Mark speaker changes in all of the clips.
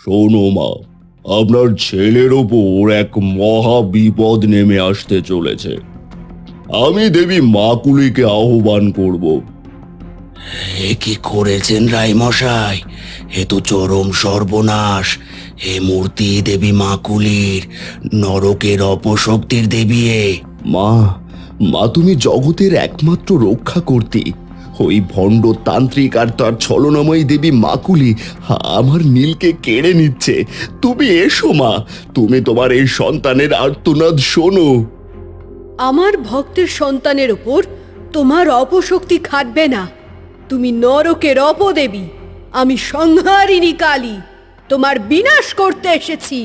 Speaker 1: শোনো মা, আপনার ছেলের ওপর এক মহা বিপদ নেমে আসতে চলেছে। আমি দেবী মাকুলিকে আহ্বান করব।
Speaker 2: এ কি করেছেন রায়মশাই? এ তো চরম সর্বনাশ। এ মূর্তি দেবী মাকুলির, নরকের অপশক্তির দেবী এ।
Speaker 1: মা, তুমি জগতের একমাত্র রক্ষা করতে। ওই ভণ্ড তান্ত্রিক আর তার ছলনাময়ী দেবী মাকুলি আমার নীলকে কেড়ে নিচ্ছে। তুমি এসো মা, তুমি তোমার এই সন্তানের আর্তনাদ শোনো।
Speaker 3: আমার ভক্তের সন্তানের উপর তোমার অপশক্তি খাটবে না। তুমি নরকের অপদেবী, আমি সংহারিণী কালী, তোমার বিনাশ করতে এসেছি।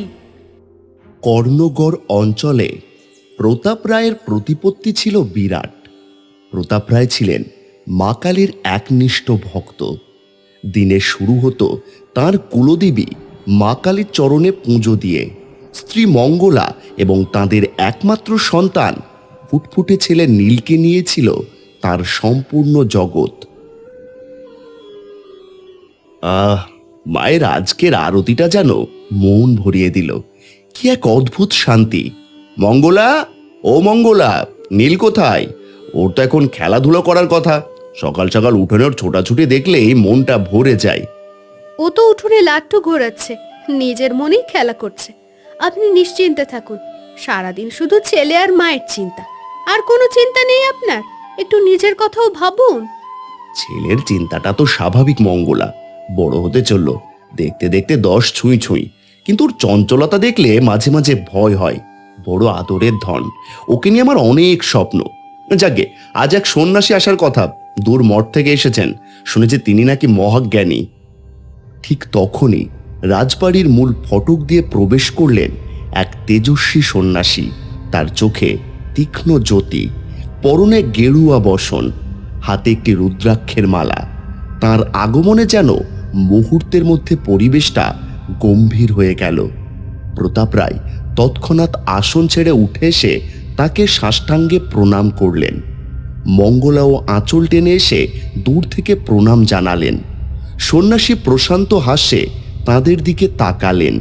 Speaker 1: কর্ণগড় অঞ্চলে প্রতাপ রায়ের প্রতিপত্তি ছিল বিরাট। প্রতাপ রায় ছিলেন মা কালীর একনিষ্ঠ ভক্ত। দিনের শুরু হতো তার কুলদেবী মা কালীর চরণে পুজো দিয়ে। স্ত্রী মঙ্গলা এবং তাদের একমাত্র সন্তান ফুটফুটে ছেলে নীলকে নিয়েছিল তার সম্পূর্ণ জগৎ। মায়ের আজকের আরতিটা যেন মন ভরিয়ে দিল। কি এক অদ্ভুত শান্তি। মঙ্গলা, ও মঙ্গলা, নীল কোথায়? ওর তো এখন খেলাধুলো করার কথা। সকাল সকাল উঠোনের ছোটাছুটি দেখলেই মনটা ভরে যায়।
Speaker 3: ও তো উঠোনে লাট্টু ঘোরাচ্ছে, নিজের মনেই খেলা করছে। আপনি নিশ্চিন্তে থাকুন। সারাদিন শুধু ছেলে আর মায়ের চিন্তা, আর কোনো চিন্তা নেই আপনার? একটু নিজের কথাও ভাবুন।
Speaker 1: ছেলের চিন্তাটা তো স্বাভাবিক মঙ্গলা, বড় হতে চলল, দেখতে দেখতে 10 ছুঁই ছুঁই। কিন্তু ওর চঞ্চলতা দেখলে মাঝে মাঝে ভয় হয়। বড় আদরের ধন, ওকে নিয়ে আমার অনেক স্বপ্ন। যাকে আজ এক সন্ন্যাসী আসার কথা, দূর মঠ থেকে এসেছেন। শুনেছি তিনি নাকি মহাজ্ঞানী। ঠিক তখনই রাজবাড়ির মূল ফটক দিয়ে প্রবেশ করলেন এক তেজস্বী সন্ন্যাসী। তার চোখে তীক্ষ্ণ জ্যোতি, পরনে গেরুয়া বসন, হাতে একটি রুদ্রাক্ষের মালা। তার আগমনে যেন মুহূর্তের মধ্যে পরিবেশটা গম্ভীর হয়ে গেল। প্রতাপ রায় তৎক্ষণাৎ আসন ছেড়ে উঠে এসে তাকে সাষ্টাঙ্গে প্রণাম করলেন। মঙ্গলা ও আঁচল টেনে এসে দূর থেকে প্রণাম জানালেন। সন্ন্যাসী প্রশান্ত হাস্যে তাদের দিকে তাকালেন।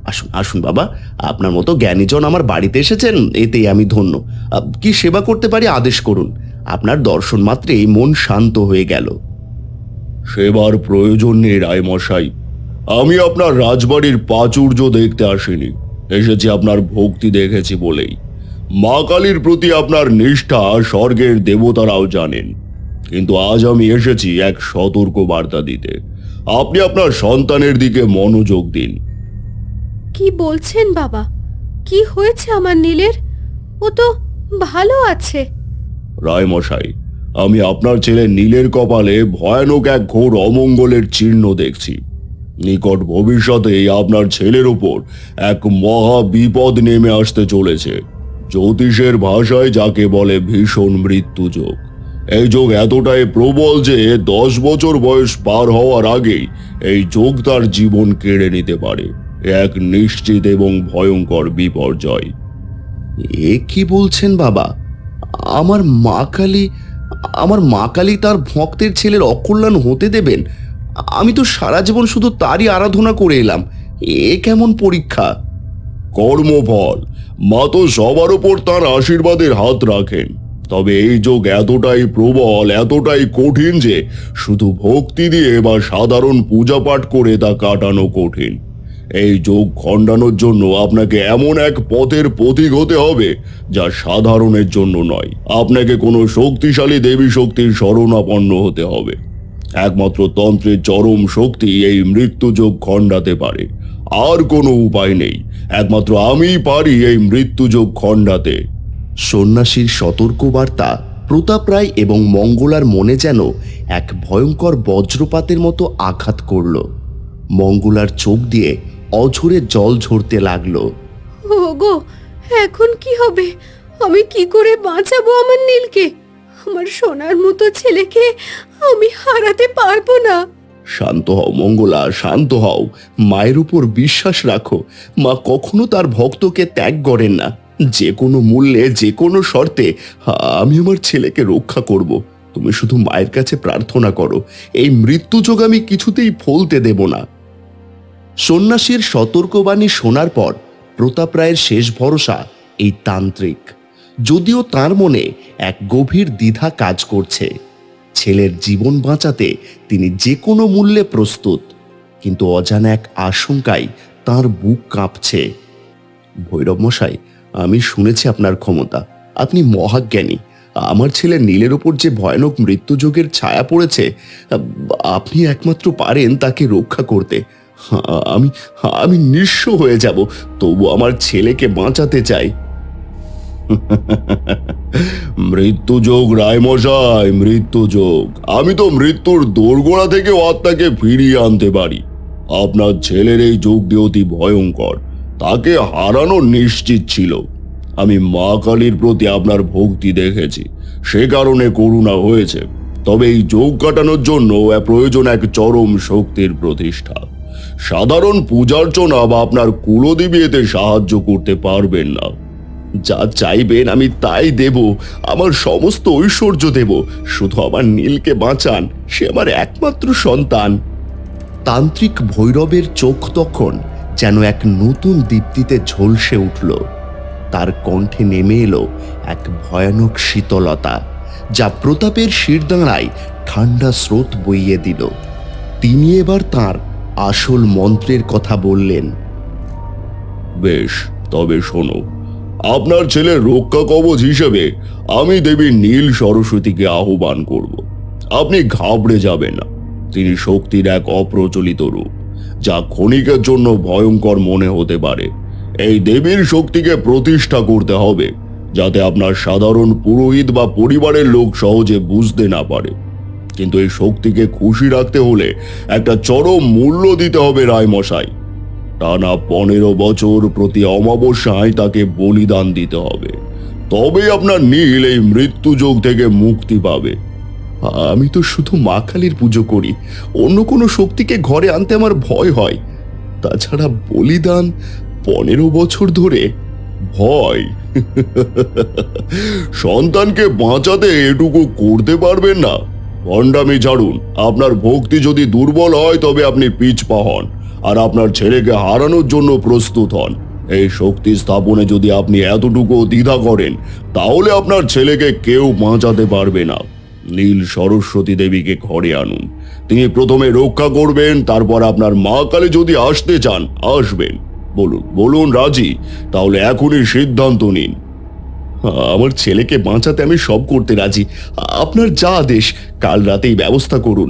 Speaker 1: আসুন আসুন বাবা, আপনার মতো জ্ঞানীজন আমার বাড়িতে এসেছেন, এতেই আমি ধন্য। কি সেবা করতে পারি আদেশ করুন। আপনার দর্শন মাত্রেই মন শান্ত হয়ে গেল। সেবার প্রয়োজন নেই রায়মশাই। আমি আপনার রাজবাড়ির প্রাচুর্য দেখতে আসিনি, এসেছি আপনার ভক্তি দেখেছি বলেই। মা কালীর প্রতি আপনার নিষ্ঠা স্বর্গের দেবতারাও জানেন। কিন্তু আজ আমি এসেছি এক সতর্ক বার্তা দিতে। আপনি আপনার সন্তানের দিকে মনোযোগ দিন।
Speaker 3: কি বলছেন বাবা? কি হয়েছে আমার নীলের? ও তো ভালো আছে।
Speaker 1: রায়মশাই, আমি আপনার ছেলে নীলের কপালে ভয়ানক এক ঘোর অমঙ্গলের চিহ্ন দেখছি। নিকট ভবিষ্যতেই আপনার ছেলের ওপর এক মহা বিপদ নেমে আসতে চলেছে। জ্যোতিষের ভাষায় যাকে বলে ভীষণ মৃত্যুযোগ। এই যোগ এতটাই প্রবল যে 10 বছর বয়স পার হওয়ার আগেই এই যোগ তার জীবন কেড়ে নিতে পারে। এক নিশ্চিত এবং ভয়ঙ্কর বিপর্যয়। এ কি বলছেন বাবা? আমার মা কালী তার ভক্তের ছেলের অকল্যাণ হতে দেবেন? আমি তো সারা জীবন শুধু তারই আরাধনা করে এলাম। এ কেমন পরীক্ষা! কর্মফল, মা তো সবার উপর তার আশীর্বাদের হাত রাখেন। তবে এই যোগ এতটাই প্রবল, এতটাই কঠিন যে শুধু ভক্তি দিয়ে বা সাধারণ পূজা পাঠ করে তা কাটানো কঠিন। এই যোগ খণ্ডানোর জন্য আপনাকে এমন এক পথের পথিক হতে হবে যা সাধারণের জন্য নয়। আপনাকে কোনো শক্তিশালী দেবী শক্তির শরণাপন্ন হতে হবে। একমাত্র তন্ত্রের চরম শক্তি এই মৃত্যুযোগ খণ্ডাতে পারে। আর কোনো উপায় নেই, একমাত্র আমিই পারি এই মৃত্যুযোগ খণ্ডাতে। সন্ন্যাসীর সতর্কবার্তা প্রতাপ রায় এবং মঙ্গলার মনে যেন এক ভয়ঙ্কর বজ্রপাতের মতো আঘাত করল। মঙ্গলার চোখ দিয়ে অঝরে জল ঝরতে লাগলো।
Speaker 3: ওগো, এখন কি হবে? আমি কি করে বাঁচাবো আমার নীলকে? আমার সোনার মতো ছেলেকে আমি হারাতে পারবো না।
Speaker 1: শান্ত হও মঙ্গলা, শান্ত হও। মায়ের উপর বিশ্বাস রাখো। মা কখনো তার ভক্তকে ত্যাগ করেন না। যে কোনো মূল্যে, যে কোনো শর্তে আমি আমার ছেলেকে রক্ষা করব। তুমি শুধু মায়ের কাছে প্রার্থনা করো, এই মৃত্যুযোগ আমি কিছুতেই ফলতে দেব না। সন্ন্যাসীর সতর্কবাণী শোনার পর প্রতাপ রায়ের শেষ ভরসা এই তান্ত্রিক। যদিও তার মনে এক গভীর দ্বিধা কাজ করছে। ছেলের জীবন বাঁচাতে তিনি যে কোনো মূল্যে প্রস্তুত, কিন্তু অজানা এক আশঙ্কায় তার বুক কাঁপছে। ভৈরব মশাই, আমি শুনেছি আপনার ক্ষমতা, আপনি মহাজ্ঞানী। আমার ছেলে নীলের ওপর যে ভয়ানক মৃত্যুযোগের ছায়া পড়েছে, আপনি একমাত্র পারেন তাকে রক্ষা করতে। আমি আমি নিঃস্ব হয়ে যাব, তবু আমার ছেলেকে বাঁচাতে চাই। মৃত্যুযোগ রায়মশাই, মৃত্যুযোগ। আমি তো মৃত্যুর দোরগোড়া থেকে আত্মাকে ফিরিয়ে আনতে পারি। আপনার ছেলের এই যোগটি অতি ভয়ঙ্কর, তাকে হারানো নিশ্চিত ছিল। আমি মা কালীর প্রতি আপনার ভক্তি দেখেছি, সে কারণে করুণা হয়েছে। তবে এই যোগ কাটানোর জন্য প্রয়োজন এক চরম শক্তির প্রতিষ্ঠা। সাধারণ পূজার্চনা বা আপনার কুলদেবী এতে সাহায্য করতে পারবেন না। যা চাইবেন আমি তাই দেব, আমার সমস্ত ঐশ্বর্য দেব, শুধু আমার নীলকে বাঁচান, সে আমার একমাত্র সন্তান। তান্ত্রিক ভৈরবের চোখ তখন যেন এক নতুন দীপ্তিতে ঝলসে উঠল। তার কণ্ঠে নেমে এলো এক ভয়ানক শীতলতা, যা প্রতাপের শিরদাঁড়ায় ঠান্ডা স্রোত বইয়ে দিল। তিনি এবার তার আসল মন্ত্রের কথা বললেন। বেশ, তবে শোনো, আপনার ছেলের রক্ষা কবচ হিসেবে আমি দেবী নীল সরস্বতীকে আহ্বান করব। আপনি ঘাবড়ে যাবেন না। তিনি শক্তির এক অপ্রচলিত রূপ, যা ক্ষণিকের জন্য ভয়ঙ্কর মনে হতে পারে। এই দেবীর শক্তিকে প্রতিষ্ঠা করতে হবে, যাতে আপনার সাধারণ পুরোহিত বা পরিবারের লোক সহজে বুঝতে না পারে। কিন্তু এই শক্তিকে খুশি রাখতে হলে একটা চরম মূল্য দিতে হবে রায়মশাই। টানা 15 বছর প্রতি অমাবস্যায় তাকে বলিদান দিতে হবে, তবে আপনার নীল এই মৃত্যুযোগ থেকে মুক্তি পাবে। আমি তো শুধু মা কালীর পুজো করি, অন্য কোনো শক্তিকে ঘরে আনতে আমার ভয় হয়। তাছাড়া বলিদান 15 বছর ধরে ভয়। সন্তানকে বাঁচাতে এটুকু করতে পারবেন না? ভণ্ডামি ছাড়ুন। আপনার ভক্তি যদি দুর্বল হয় তবে আপনি পিছপা হন, আর আপনার ছেলেকে হারানোর জন্য প্রস্তুত হন। এই শক্তি স্থাপনে যদি আপনি এতটুকু দ্বিধা করেন, তাহলে আপনার ছেলেকে কেউ বাঁচাতে পারবে না। নীল সরস্বতী দেবীকে ঘরে আনুন। তিনি প্রথমে রক্ষা করবেন, তারপর আপনার মা কালী যদি আসতে চান আসবেন। বলুন বলুন রাজি? তাহলে এখনই সিদ্ধান্ত নিন। আমার ছেলেকে বাঁচাতে আমি সব করতে রাজি, আপনার যা আদেশ। কাল রাতেই ব্যবস্থা করুন।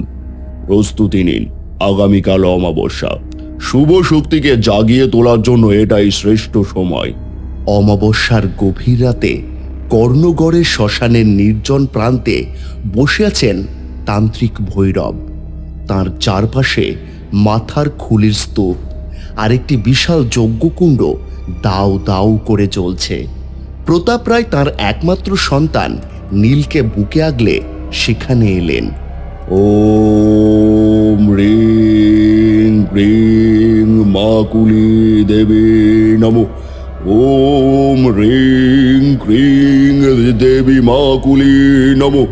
Speaker 1: প্রস্তুতি নিন, আগামীকাল অমাবস্যা। শুভ শক্তিকে জাগিয়ে তোলার জন্য এটাই শ্রেষ্ঠ সময়। অমাবস্যার গভীর রাতে কর্ণগড়ের শ্মশানের নির্জন প্রান্তে বসে আছেন তান্ত্রিক ভৈরব। তার চারপাশে মাথার খুলির স্তূপ আর একটি বিশাল যজ্ঞকুণ্ড দাউ দাউ করে জ্বলছে। প্রতাপ রায় তার একমাত্র সন্তান নীলকে বুকে আগলে সেখানে এলেন। ওম হ্রিং হ্রিং মা কুলি দেবী নমো। ওম হ্রিং হ্রিং দেবী মা কুলি নমো।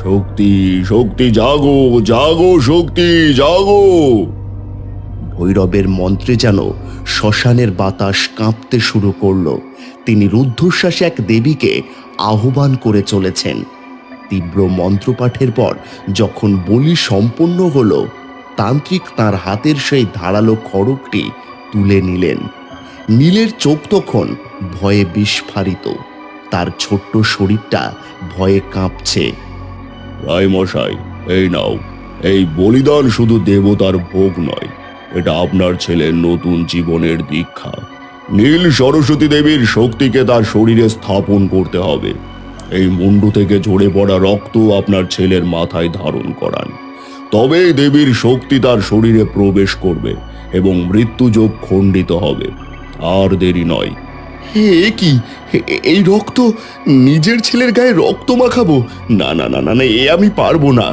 Speaker 1: শক্তি শক্তি জাগো, জাগো শক্তি জাগো। ভৈরবের মন্ত্রে যেন শ্মশানের বাতাস কাঁপতে শুরু করলো। তিনি রুদ্ধশ্বাসে এক দেবীকে আহ্বান করে চলেছেন। তীব্র মন্ত্রপাঠের পর যখন বলি সম্পন্ন হলো, তান্ত্রিক তার হাতের সেই ধারালো খড়গটি তুলে নিলেন। নীলের চোখ তখন ভয়ে বিস্ফারিত, তার ছোট্ট শরীরটা ভয়ে কাঁপছে। রায়মশাই, এই নাও। এই বলিদান শুধু দেবতার ভোগ নয়, এটা আপনার ছেলের নতুন জীবনের দীক্ষা। নীল সরস্বতী দেবীর শক্তিকে তার শরীরে স্থাপন করতে হবে। এই মুন্ডু থেকে ঝরে পড়া রক্ত আপনার ছেলের মাথায় ধারণ করান, তবেই দেবীর শক্তি তার শরীরে প্রবেশ করবে এবং মৃত্যুযোগ খণ্ডিত হবে। আর দেরি নয়। এ কি? এই রক্ত? নিজের ছেলের গায়ে রক্ত মাখাবো? না না না না না, এ আমি পারবো না।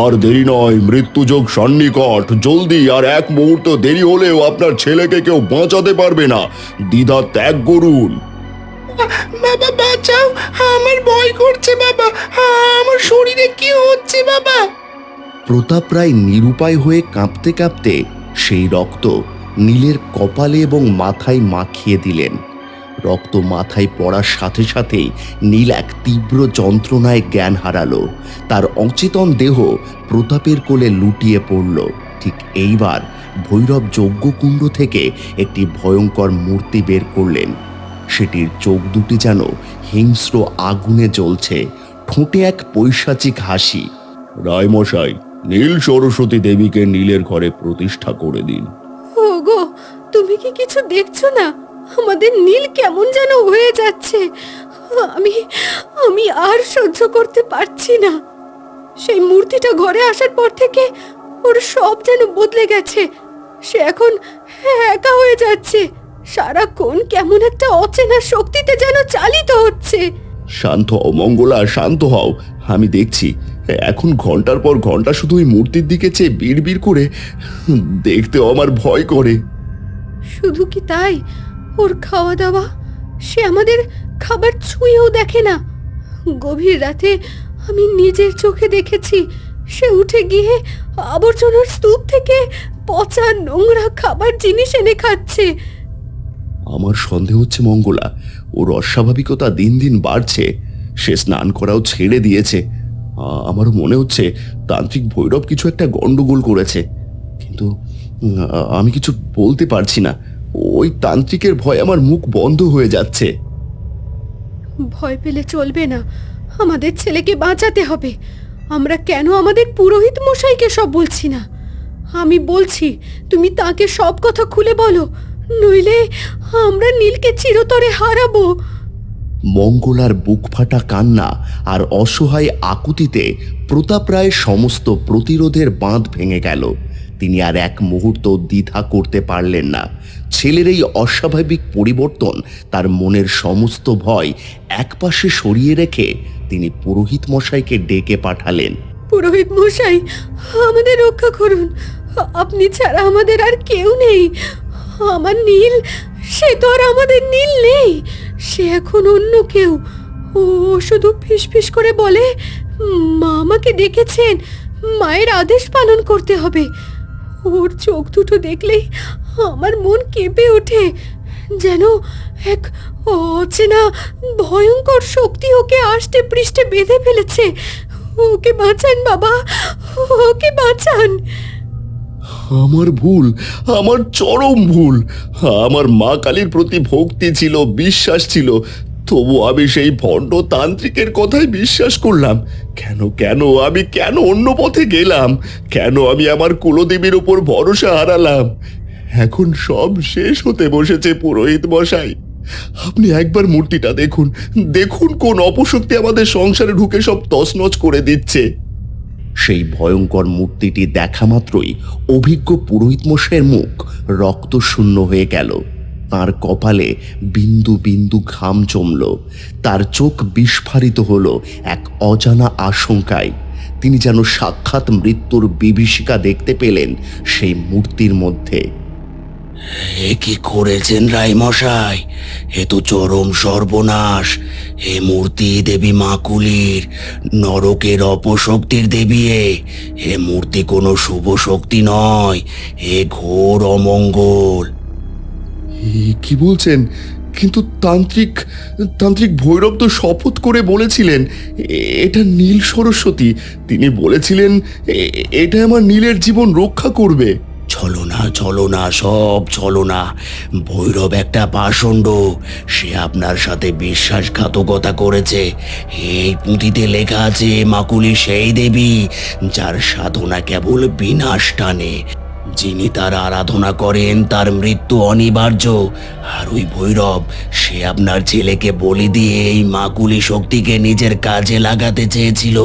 Speaker 1: আর দেরি নয়, মৃত্যুযোগ সন্নিকট। জলদি, আর এক মুহূর্ত দেরি হলেও আপনার ছেলেকে কেউ বাঁচাতে পারবে না। দ্বিধা ত্যাগ করুন।
Speaker 4: বাবা বাঁচাও, আমার ভয় করছে বাবা, আমার শরীরে কি হচ্ছে বাবা?
Speaker 1: প্রতাপ রায় নিরুপায় হয়ে কাঁপতে কাঁপতে সেই রক্ত নীলের কপালে এবং মাথায় মাখিয়ে দিলেন। রক্ত মাথায় পড়ার সাথে সাথেই নীল এক তীব্র যন্ত্রণায় জ্ঞান হারালো। তার অচেতন দেহ প্রতাপের কোলে লুটিয়ে পড়ল। ঠিক এইবার ভৈরব যজ্ঞকুণ্ড থেকে একটি ভয়ঙ্কর মূর্তি বের করলেন। সেটির চোখ দুটি যেন হিংস্র আগুনে জ্বলছে, ঠোঁটে এক পৈশাচিক হাসি। রায়মশাই, নীল সরস্বতী দেবীকে নীলের ঘরে প্রতিষ্ঠা করে দিন।
Speaker 3: ওগো, তুমি কি কিছু দেখছো না? আমাদের নীল কেমন যেন হয়ে যাচ্ছে। আমি আমি আর সহ্য করতে পারছি না। সেই মূর্তিটা ঘরে আসার পর থেকে ওর সব যেন বদলে গেছে। সে এখন একা হয়ে যাচ্ছে, সারাক্ষণ কেমন একটা অচেনা শক্তিতে যেন চালিত হচ্ছে।
Speaker 1: শান্ত হও মঙ্গলা, শান্ত হও। আমি দেখছি এখন ঘন্টার পর ঘন্টা শুধু ওই মূর্তির দিকে চেয়ে বিড়বিড় করে। দেখতেও আমার ভয় করে।
Speaker 3: শুধু কি তাই, ওর খাওয়া দাওয়া, সে আমাদের খাবার ছুঁয়েও দেখে না। গভীর রাতে আমি নিজের চোখে দেখেছি সে উঠে গিয়ে আবর্জনার স্তূপ থেকে পচা নোংরা খাবার জিনিস এনে খাচ্ছে।
Speaker 1: আমার সন্দেহ হচ্ছে মঙ্গলা, ওর অস্বাভাবিকতা দিন দিন বাড়ছে। সে স্নান করাও ছেড়ে দিয়েছে। আমারও মনে হচ্ছে তান্ত্রিক ভৈরব কিছু একটা গন্ডগোল করেছে, কিন্তু আমি কিছু বলতে পারছি না। ওই তান্ত্রিকের ভয় আমার মুখ বন্ধ হয়ে যাচ্ছে।
Speaker 3: ভয় পেলে চলবে না, আমাদের ছেলেকে বাঁচাতে হবে। আমরা কেন আমাদের পুরোহিত মশাইকে সব বলছি না? আমি বলছি তুমি তাকে সব কথা খুলে বলো, নইলে আমরা নীলকে চিরতরে হারাবো।
Speaker 1: মঙ্গলার বুক ফাটা কান্না আর অসহায় আকুতিতে প্রতাপ রায়ের সমস্ত প্রতিরোধের বাঁধ ভেঙে গেল। তিনি আর এক মুহূর্ত দ্বিধা করতে পারলেন না। ছেলের এই অস্বাভাবিক পরিবর্তন তার মনের সমস্ত ভয় একপাশে সরিয়ে রেখে তিনি পুরোহিত মশাইকে ডেকে পাঠালেন।
Speaker 3: পুরোহিত মশাই, আমাদের রক্ষা করুন। আপনি ছাড়া আমাদের আর কেউ নেই। আমার নীল, সে তো আর আমাদের নীল নেই, সে এখন অন্য কেউ। ও শুধু ফিসফিস করে বলে মা আমাকে ডেকেছেন, মায়ের আদেশ পালন করতে হবে। ওর চোখ দুটো দেখলেই আমার মন কেঁপে ওঠে, যেন এক অচেনা ভয়ঙ্কর শক্তি ওকে আষ্টে পৃষ্ঠে বেঁধে ফেলেছে। ওকে বাঁচান বাবা, ওকে বাঁচান।
Speaker 1: আমার ভুল, আমার চরম ভুল। আমার মা কালীর প্রতি ভক্তি ছিল, বিশ্বাস ছিল, তবু আমি সেই ভণ্ড তান্ত্রিকের কথাই বিশ্বাস করলাম। কেন কেন আমি কেন অন্য পথে গেলাম? কেন আমি আমার কুলদেবীর উপর ভরসা হারালাম? এখন সব শেষ হতে বসেছে পুরোহিত মশাই। আপনি একবার মূর্তিটা দেখুন, দেখুন কোন অপশক্তি আমাদের সংসারে ঢুকে সব তছনছ করে দিচ্ছে। সেই ভয়ঙ্কর মূর্তিটি দেখা মাত্রই অভিজ্ঞ পুরোহিত মশাইয়ের মুখ রক্তশূন্য হয়ে গেল। তার কপালে বিন্দু বিন্দু ঘাম জমল। তার চোখ বিস্ফারিত হলো এক অজানা আশঙ্কায়। তিনি যেন সাক্ষাৎ মৃত্যুর বিভীষিকা দেখতে পেলেন সেই মূর্তির মধ্যে।
Speaker 2: এ কি করেছেন রায়মশাই? এ তো চরম সর্বনাশ। এ মূর্তি দেবী মাকুলির, নরকের অপশক্তির দেবী। এ মূর্তি কোনো শুভ শক্তি নয়, এ ঘোর অমঙ্গল।
Speaker 1: কি বলছেন? কিন্তু তান্ত্রিক তান্ত্রিক ভৈরব তো শপথ করে বলেছিলেন এটা নীল সরস্বতী। তিনি বলেছিলেন এটা আমার নীলের জীবন রক্ষা করবে।
Speaker 2: ছলনা, সব ছলনা। ভৈরব একটা পাষণ্ড। সে আপনার সাথে বিশ্বাসঘাতকতা করেছে। এই পুঁথিতে লেখা আছে মাকুলি সেই দেবী যার সাধনা কেবল বিনাশ টানে। যিনি তার আরাধনা করেন তার মৃত্যু অনিবার্য। আর ওই ভৈরব, সে আপনার ছেলেকে বলি দিয়ে এই মাকুলি শক্তিকে নিজের কাজে লাগাতে চেয়েছিল।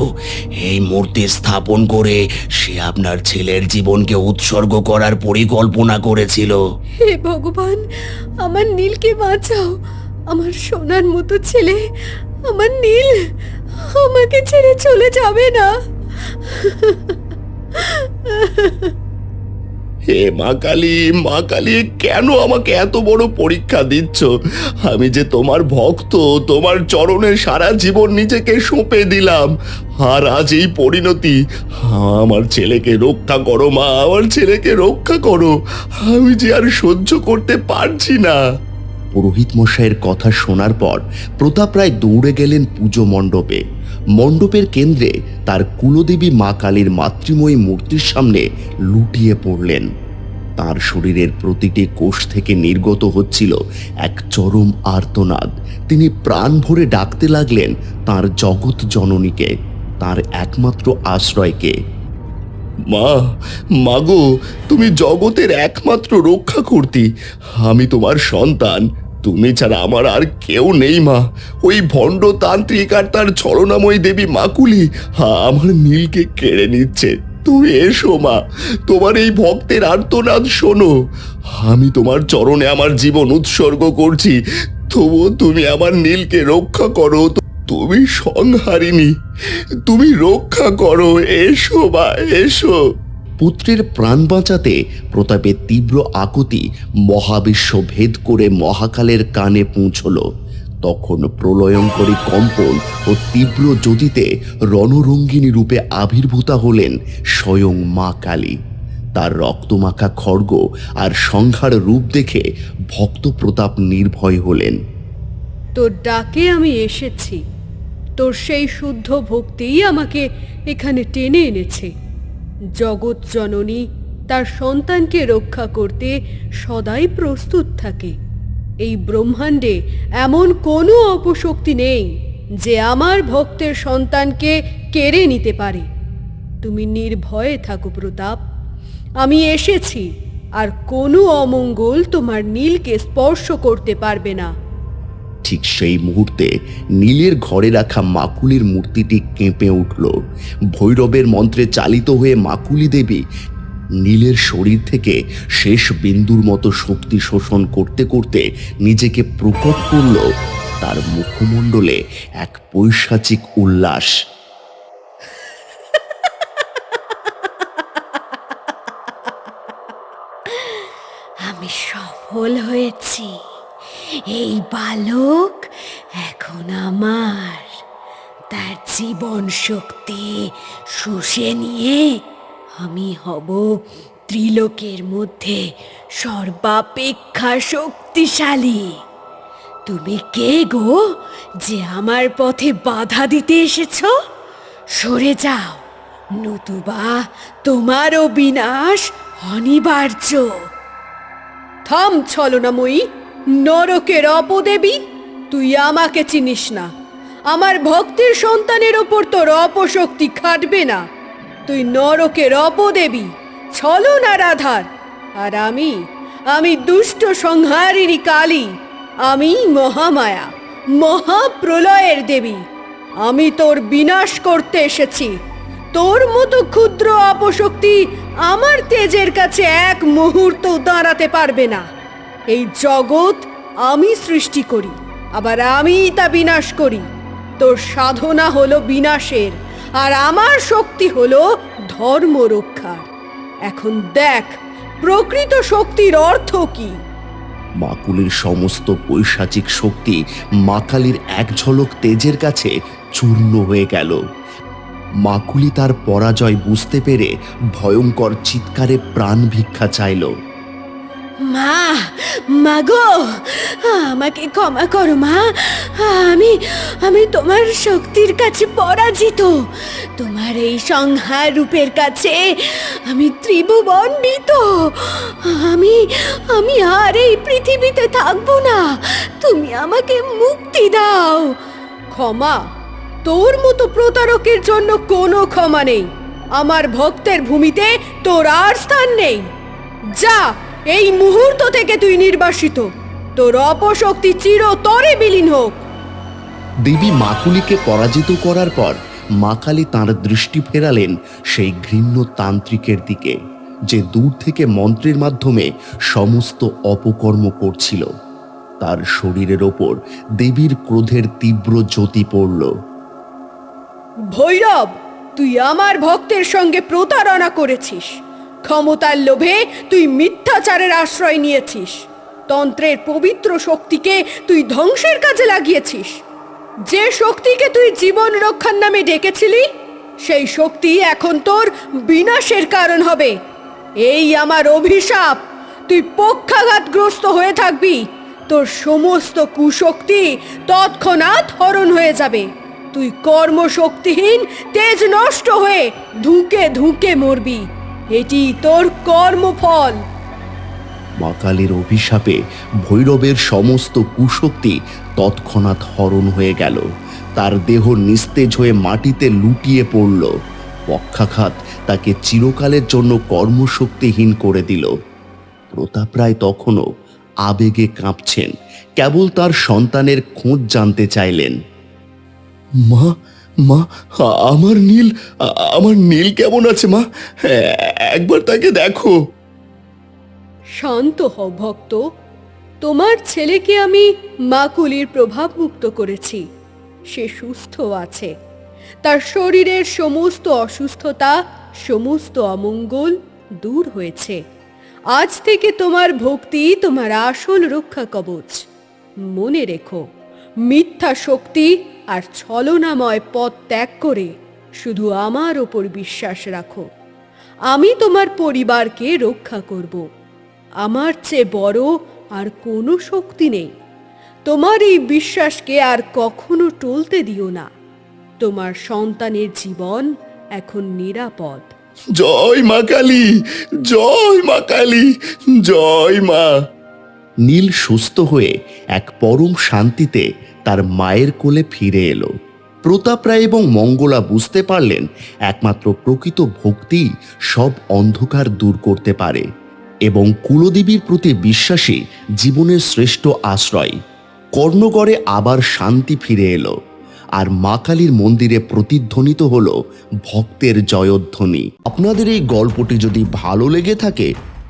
Speaker 2: এই মূর্তি স্থাপন করে সে আপনার ছেলের জীবনকে উৎসর্গ করার পরিকল্পনা করেছিল।
Speaker 3: হে ভগবান, আমার নীলকে বাঁচাও। আমার সোনার মতো ছেলে, আমার নীল আমাকে ছেড়ে চলে যাবে না।
Speaker 1: হে মা কালী, কেন আমাকে এত বড় পরীক্ষা দিচ্ছ? আমি যে তোমার ভক্ত, তোমার চরণে সারা জীবন নিজেকে সঁপে দিলাম, আর আজ এই পরিণতি। আমার ছেলেকে রক্ষা করো মা, আমার ছেলেকে রক্ষা করো, আমি যে আর সহ্য করতে পারছি না।
Speaker 2: পুরোহিত মশাইয়ের কথা শোনার পর প্রতাপ রায় দৌড়ে গেলেন পুজো মণ্ডপে। মণ্ডপের কেন্দ্রে তার কুলদেবী মা কালীর মাতৃময়ী মূর্তির সামনে লুটিয়ে পড়লেন। তার শরীরের প্রতিটি কোষ থেকে নির্গত হচ্ছিল এক চরম আর্তনাদ। তিনি প্রাণ ভরে ডাকতে লাগলেন তার জগৎ জননীকে, তার একমাত্র আশ্রয়কে।
Speaker 1: মাগো, তুমি জগতের একমাত্র রক্ষা করতি, আমি তোমার সন্তান, তুমি ছাড়া আমার আর কেউ নেই মা। ওই ভণ্ড তান্ত্রিক আর তার ছলনাময়ী দেবী মাকুলি আমার নীলকে কেড়ে নিচ্ছে। তুমি এসো মা, তোমার এই ভক্তের আর্তনাদ শোনো। আমি তোমার চরণে আমার জীবন উৎসর্গ করছি, তবুও তুমি আমার নীলকে রক্ষা করো। তুমি সংহারিণী, তুমি রক্ষা করো, এসো মা, এসো।
Speaker 2: পুত্রের প্রাণ বাঁচাতে প্রতাপের তীব্র আকুতি মহাবিশ্ব ভেদ করে মহাকালের কানে পৌঁছল। তখন প্রলয়ঙ্করী কম্পন ও তীব্র জ্যোতিতে রণরঙ্গিনী রূপে আবির্ভূতা হলেন স্বয়ং মা কালী। তার রক্তমাখা খড়গ আর সংহার রূপ দেখে ভক্ত প্রতাপ নির্ভয় হলেন।
Speaker 3: তোর ডাকে আমি এসেছি, তোর সেই শুদ্ধ ভক্তিই আমাকে এখানে টেনে এনেছে। জগৎ জননী তার সন্তানকে রক্ষা করতে সদাই প্রস্তুত থাকে। এই ব্রহ্মাণ্ডে এমন কোনো অপশক্তি নেই যে আমার ভক্তের সন্তানকে কেড়ে নিতে পারে। তুমি নির্ভয়ে থাকো প্রতাপ, আমি এসেছি, আর কোনো অমঙ্গল তোমার নীলকে স্পর্শ করতে পারবে না।
Speaker 2: ঠিক সেই মুহূর্তে নীলের ঘরে রাখা মাকুলির মূর্তিটি কেঁপে উঠল। ভৈরবের মন্ত্রে চালিত হয়ে মাকুলি দেবী নীলের শরীর থেকে শেষ বিন্দুর মতো শক্তি শোষণ করতে করতে নিজেকে প্রকট করল। তার মুখমণ্ডলে এক পৈশাচিক উল্লাস।
Speaker 3: আমি সফল হয়েছি। এই বালক এখন আমার। তার জীবন শক্তি শুষে নিয়ে আমি হব ত্রিলোকের মধ্যে সর্বাপেক্ষা শক্তিশালী। তুমি কে গো যে আমার পথে বাধা দিতে এসেছ? সরে যাও, নতুবা তোমারও বিনাশ অনিবার্য। থাম ছলনাময়ী, নরকের অপদেবী, তুই আমাকে চিনিস না। আমার ভক্তের সন্তানের ওপর তোর অপশক্তি খাটবে না। তুই নরকের অপদেবী, ছলনার আধার। আর আমি দুষ্ট সংহারিণী কালী, আমি মহামায়া, মহাপ্রলয়ের দেবী। আমি তোর বিনাশ করতে এসেছি। তোর মতো ক্ষুদ্র অপশক্তি আমার তেজের কাছে এক মুহূর্ত দাঁড়াতে পারবে না। এই জগৎ আমি সৃষ্টি করি, আবার আমিই তা বিনাশ করি। তোর সাধনা হলো বিনাশের, আর আমার শক্তি হলো ধর্ম রক্ষার। এখন দেখ প্রকৃত শক্তির অর্থ কি।
Speaker 2: মাকুলির সমস্ত পৈশাচিক শক্তি মা কালীর এক ঝলক তেজের কাছে চূর্ণ হয়ে গেল। মাকুলি তার পরাজয় বুঝতে পেরে ভয়ঙ্কর চিৎকারে প্রাণ ভিক্ষা চাইল।
Speaker 3: মা, মাগো, আমাকে ক্ষমা করো মা। আমি তোমার শক্তির কাছে পরাজিত। তোমার এই সংহার রূপের কাছে আমি ত্রিভুবন্বিত। আমি আর এই পৃথিবীতে থাকবো না। তুমি আমাকে মুক্তি দাও। ক্ষমা? তোর মতো প্রতারকের জন্য কোনো ক্ষমা নেই। আমার ভক্তের ভূমিতে তোর আর স্থান নেই। যা, এই মুহূর্ত থেকে তুই নির্বাসিত। তোর অপশক্তি চিরতরে বিলীন হোক।
Speaker 2: দেবী মাকুলিকে পরাজিত করার পর মা কালী তাঁর দৃষ্টি ফেরালেন সেই ঘৃণ্য তান্ত্রিকের দিকে, যে দূর থেকে মন্ত্রের মাধ্যমে সমস্ত অপকর্ম করছিল। তার শরীরের ওপর দেবীর ক্রোধের তীব্র জ্যোতি পড়ল।
Speaker 3: ভৈরব, তুই আমার ভক্তের সঙ্গে প্রতারণা করেছিস। ক্ষমতার লোভে তুই মিথ্যাচারের আশ্রয় নিয়েছিস, তন্ত্রের পবিত্র শক্তিকে তুই ধ্বংসের কাজে লাগিয়েছিস। যে শক্তিকে তুই জীবন রক্ষার নামে ডেকেছিলি, সেই শক্তি এখন তোর বিনাশের কারণ হবে। এই আমার অভিশাপ। তুই পক্ষাঘাতগ্রস্ত হয়ে থাকবি, তোর সমস্ত কুশক্তি তৎক্ষণাৎ হরণ হয়ে যাবে। তুই কর্মশক্তিহীন, তেজ নষ্ট হয়ে ধুঁকে ধুঁকে মরবি। এটি তোর কর্মফল।
Speaker 2: মা কালীর অভিশাপে ভৈরবের সমস্ত কুশক্তি তৎক্ষণাৎ হরণ হয়ে গেল। তার দেহ নিস্তেজ হয়ে মাটিতে লুটিয়ে পড়ল। পক্ষাঘাত তাকে চিরকালের জন্য কর্মশক্তিহীন করে দিল। প্রতাপ রায় তখনও আবেগে কাঁপছেন, কেবল তার সন্তানের খোঁজ জানতে চাইলেন।
Speaker 1: মা, মা, আমার নীল কেমন আছে মা? একবার তাকে দেখো।
Speaker 3: শান্ত হও ভক্ত, তোমার ছেলেকে আমি মাকুলির প্রভাব মুক্ত করেছি। সে সুস্থ আছে। তার শরীরের সমস্ত অসুস্থতা, সমস্ত অমঙ্গল দূর হয়েছে। আজ থেকে তোমার ভক্তি তোমার আসল রক্ষা কবচ। মনে রেখো, মিথ্যা শক্তি আর ছলনাময় পথ ত্যাগ করে শুধু আমার ওপর বিশ্বাস রাখো। আমি তোমার পরিবারকে রক্ষা করব। আমার চেয়ে বড় আর কোনো শক্তি নেই। তোমার এই বিশ্বাসকে আর কখনো টলতে দিও না। তোমার সন্তানের জীবন এখন নিরাপদ।
Speaker 1: জয় মা কালী, জয় মা কালী, জয় মা।
Speaker 2: নীল সুস্থ হয়ে এক পরম শান্তিতে তার মায়ের কোলে ফিরে এলো। প্রতাপ রায় এবং মঙ্গলা বুঝতে পারলেন একমাত্র প্রকৃত ভক্তি সব অন্ধকার দূর করতে পারে এবং কুলদেবীর প্রতি বিশ্বাসী জীবনের শ্রেষ্ঠ আশ্রয়। কর্ণগড়ে আবার শান্তি ফিরে এলো, আর মা কালীর মন্দিরে প্রতিধ্বনিত হলো ভক্তের জয়ধ্বনি। আপনাদের এই গল্পটি যদি ভালো লেগে থাকে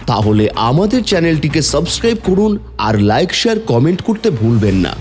Speaker 2: তাহলে আমাদের চ্যানেলটিকে সাবস্ক্রাইব করুন আর লাইক, শেয়ার, কমেন্ট করতে ভুলবেন না।